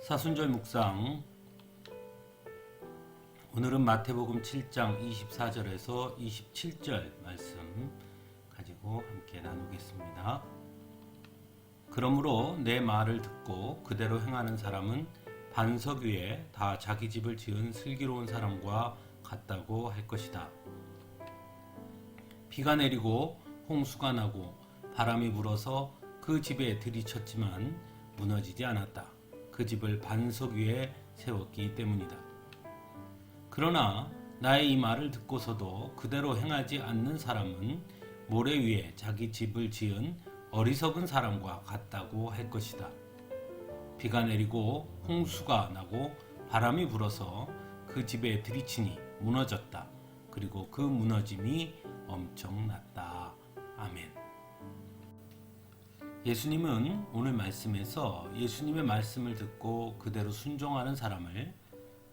사순절 묵상. 오늘은 마태복음 7장 24절에서 27절 말씀 가지고 함께 나누겠습니다. 그러므로 내 말을 듣고 그대로 행하는 사람은 반석 위에 다 자기 집을 지은 슬기로운 사람과 같다고 할 것이다. 비가 내리고 홍수가 나고 바람이 불어서 그 집에 들이쳤지만 무너지지 않았다. 그 집을 반석 위에 세웠기 때문이다. 그러나 나의 이 말을 듣고서도 그대로 행하지 않는 사람은 모래 위에 자기 집을 지은 어리석은 사람과 같다고 할 것이다. 비가 내리고 홍수가 나고 바람이 불어서 그 집에 들이치니 무너졌다. 그리고 그 무너짐이 엄청났다. 아멘. 예수님은 오늘 말씀에서 예수님의 말씀을 듣고 그대로 순종하는 사람을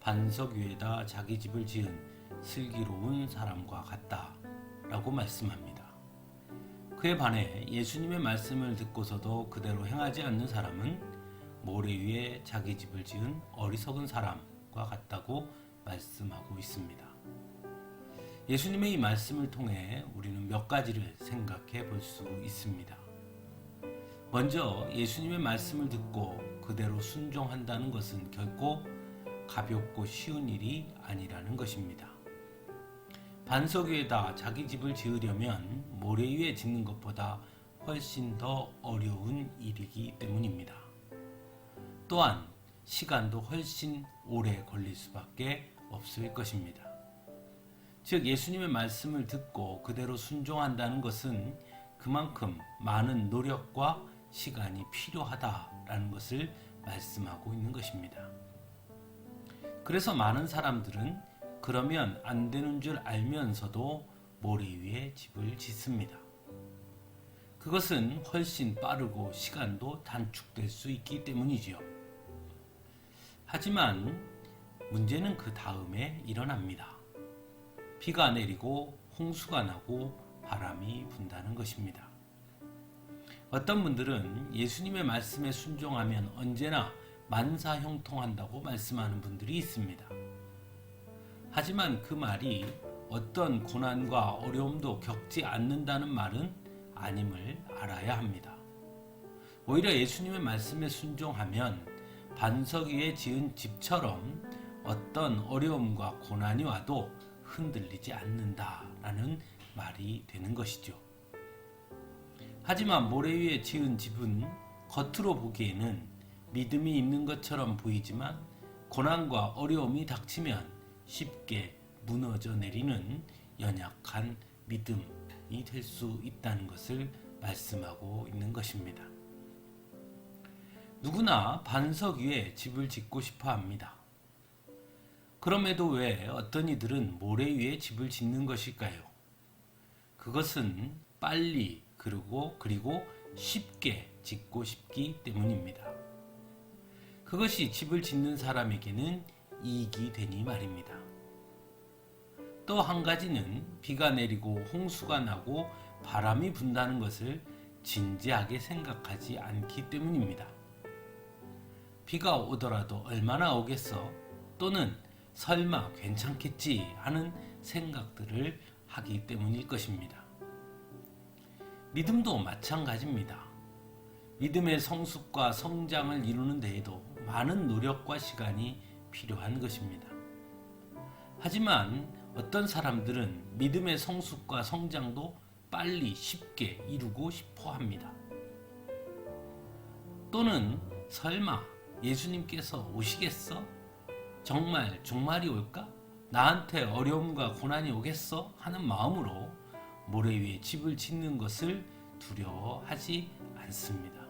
반석 위에다 자기 집을 지은 슬기로운 사람과 같다 라고 말씀합니다. 그에 반해 예수님의 말씀을 듣고서도 그대로 행하지 않는 사람은 모래 위에 자기 집을 지은 어리석은 사람과 같다고 말씀하고 있습니다. 예수님의 이 말씀을 통해 우리는 몇 가지를 생각해 볼 수 있습니다. 먼저 예수님의 말씀을 듣고 그대로 순종한다는 것은 결코 가볍고 쉬운 일이 아니라는 것입니다. 반석 위에다 자기 집을 지으려면 모래 위에 짓는 것보다 훨씬 더 어려운 일이기 때문입니다. 또한 시간도 훨씬 오래 걸릴 수밖에 없을 것입니다. 즉 예수님의 말씀을 듣고 그대로 순종한다는 것은 그만큼 많은 노력과 시간이 필요하다라는 것을 말씀하고 있는 것입니다. 그래서 많은 사람들은 그러면 안 되는 줄 알면서도 모래 위에 집을 짓습니다. 그것은 훨씬 빠르고 시간도 단축될 수 있기 때문이지요. 하지만 문제는 그 다음에 일어납니다. 비가 내리고 홍수가 나고 바람이 분다는 것입니다. 어떤 분들은 예수님의 말씀에 순종하면 언제나 만사형통한다고 말씀하는 분들이 있습니다. 하지만 그 말이 어떤 고난과 어려움도 겪지 않는다는 말은 아님을 알아야 합니다. 오히려 예수님의 말씀에 순종하면 반석 위에 지은 집처럼 어떤 어려움과 고난이 와도 흔들리지 않는다라는 말이 되는 것이죠. 하지만 모래 위에 지은 집은 겉으로 보기에는 믿음이 있는 것처럼 보이지만 고난과 어려움이 닥치면 쉽게 무너져 내리는 연약한 믿음이 될 수 있다는 것을 말씀하고 있는 것입니다. 누구나 반석 위에 집을 짓고 싶어 합니다. 그럼에도 왜 어떤 이들은 모래 위에 집을 짓는 것일까요? 그것은 빨리 그리고 쉽게 짓고 싶기 때문입니다. 그것이 집을 짓는 사람에게는 이익이 되니 말입니다. 또 한 가지는 비가 내리고 홍수가 나고 바람이 분다는 것을 진지하게 생각하지 않기 때문입니다. 비가 오더라도 얼마나 오겠어? 또는 설마 괜찮겠지 하는 생각들을 하기 때문일 것입니다. 믿음도 마찬가지입니다. 믿음의 성숙과 성장을 이루는 데에도 많은 노력과 시간이 필요한 것입니다. 하지만 어떤 사람들은 믿음의 성숙과 성장도 빨리 쉽게 이루고 싶어 합니다. 또는 설마 예수님께서 오시겠어? 정말 종말이 올까? 나한테 어려움과 고난이 오겠어? 하는 마음으로 모래 위에 집을 짓는 것을 두려워하지 않습니다.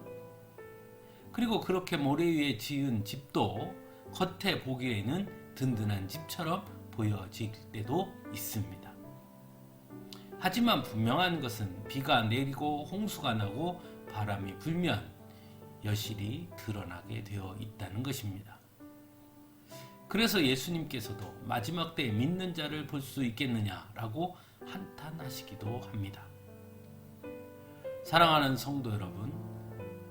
그리고 그렇게 모래 위에 지은 집도 겉에 보기에는 든든한 집처럼 보여질 때도 있습니다. 하지만 분명한 것은 비가 내리고 홍수가 나고 바람이 불면 여실히 드러나게 되어 있다는 것입니다. 그래서 예수님께서도 마지막 때에 믿는 자를 볼 수 있겠느냐라고 한탄하시기도 합니다. 사랑하는 성도 여러분,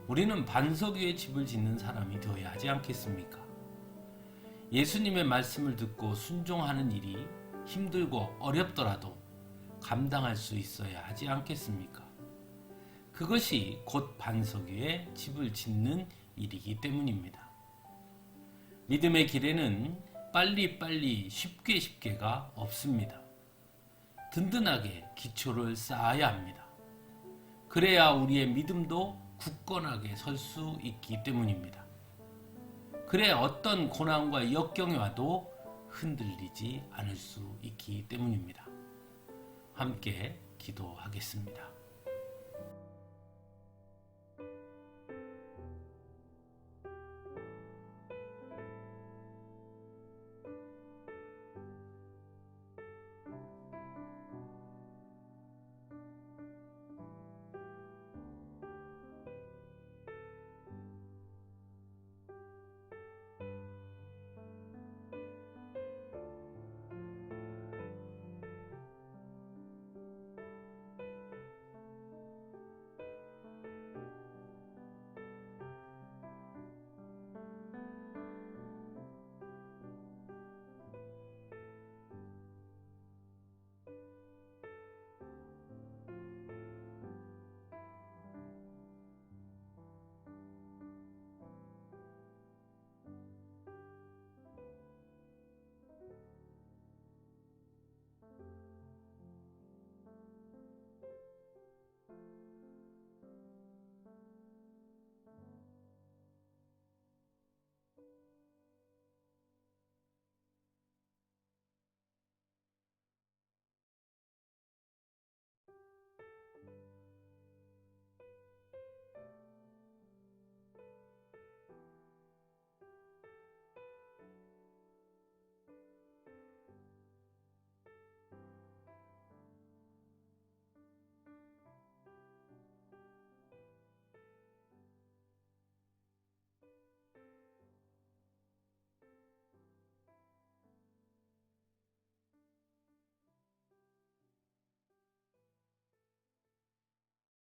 우리는 반석 위에 집을 짓는 사람이 되어야 하지 않겠습니까? 예수님의 말씀을 듣고 순종하는 일이 힘들고 어렵더라도 감당할 수 있어야 하지 않겠습니까? 그것이 곧 반석 위에 집을 짓는 일이기 때문입니다. 믿음의 길에는 빨리빨리 쉽게가 없습니다. 든든하게 기초를 쌓아야 합니다. 그래야 우리의 믿음도 굳건하게 설 수 있기 때문입니다. 그래야 어떤 고난과 역경이 와도 흔들리지 않을 수 있기 때문입니다. 함께 기도하겠습니다.